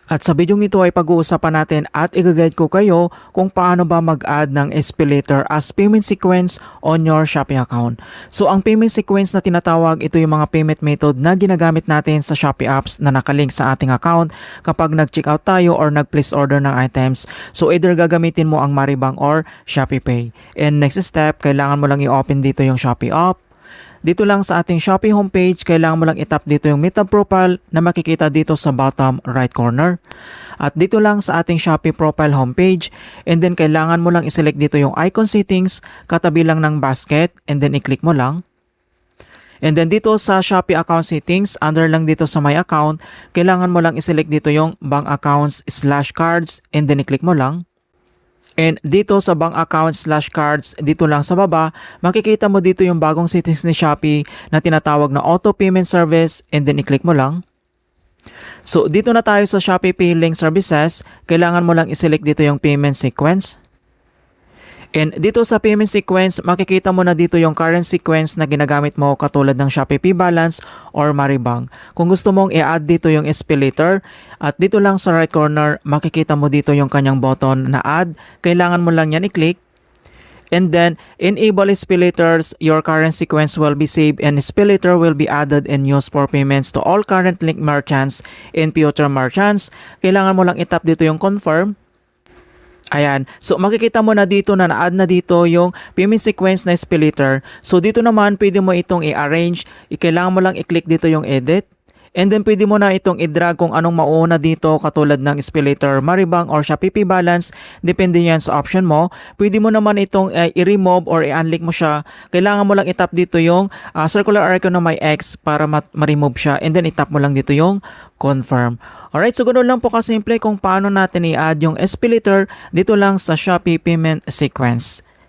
At sa video ito ay pag-uusapan natin at i-guide ko kayo kung paano ba mag-add ng SPayLater as payment sequence on your Shopee account. So ang payment sequence na tinatawag, ito yung mga payment method na ginagamit natin sa Shopee apps na nakalink sa ating account kapag nag-checkout tayo or nag-place order ng items. So either gagamitin mo ang Maribang or ShopeePay. And next step, kailangan mo lang i-open dito yung Shopee app. Dito lang sa ating Shopee homepage, kailangan mo lang itap dito yung Meetup profile na makikita dito sa bottom right corner. At dito lang sa ating Shopee profile homepage, and then kailangan mo lang iselect dito yung icon settings, katabi lang ng basket, and then i-click mo lang. And then dito sa Shopee account settings, under lang dito sa my account, kailangan mo lang iselect dito yung bank accounts/cards, and then i-click mo lang. And dito sa bank account/cards, dito lang sa baba, makikita mo dito yung bagong settings ni Shopee na tinatawag na auto payment service, and then i-click mo lang. So dito na tayo sa Shopee Pay Link Services, kailangan mo lang iselect dito yung payment sequence. And dito sa payment sequence, makikita mo na dito yung current sequence na ginagamit mo katulad ng Shopee Pay Balance or Maribang. Kung gusto mong i-add dito yung SPayLater, at dito lang sa right corner, makikita mo dito yung kanyang button na add. Kailangan mo lang yan i-click. And then, enable SPayLaters, your current sequence will be saved and SPayLater will be added and used for payments to all current link merchants and future merchants. Kailangan mo lang itap dito yung confirm. Ayan. So makikita mo na dito na na-add na dito yung payment sequence na SPayLater. So dito naman pwede mo itong i-arrange. Kailangan mo lang i-click dito yung edit. And then pwede mo na itong i-drag kung anong mauuna dito katulad ng SPayLater, Maribang or Shopee Pay Balance. Depende yan sa option mo. Pwede mo naman itong i-remove or i-unlink mo siya. Kailangan mo lang itap dito yung circular icon na may X para ma-remove siya. And then itap mo lang dito yung confirm. Alright, so ganoon lang po kasimple kung paano natin i-add yung SPayLater dito lang sa Shopee Payment Sequence.